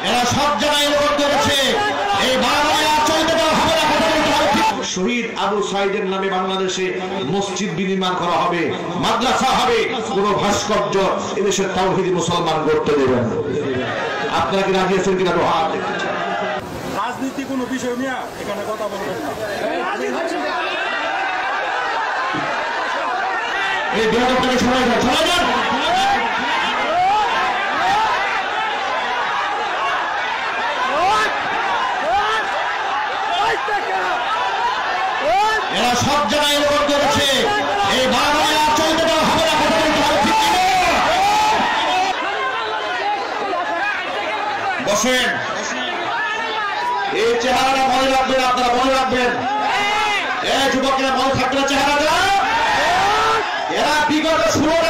এরা সব জায়গায় এরকম করেছে। এই বাংলায় আর চলতে দেওয়া হবে না। শহীদ আবু সাইদের নামে বাংলাদেশে মসজিদ বিনির্মাণ করা হবে, মাদ্রাসা হবে, কোন ভাস্কর্য এদেশের তাওহীদি মুসলমান করতে দেবেন না। আপনারা কি রাজি আছেন কিনা? রাজনীতি কোনো বিষয় নিয়ে এখানে কথা বলবেন না। এই বিরোধটাকে সবাই যান, সবাই যান। এরা সব জায়গায় এরকম করেছে। এই বাংলায় আর চলতে দেওয়া হবে না। বসেন। এই চেহারাটা মনে রাখবেন, আপনারা মনে রাখবেন। যুবকেরা মনে থাকলে চেহারাটা এরা বিগত 16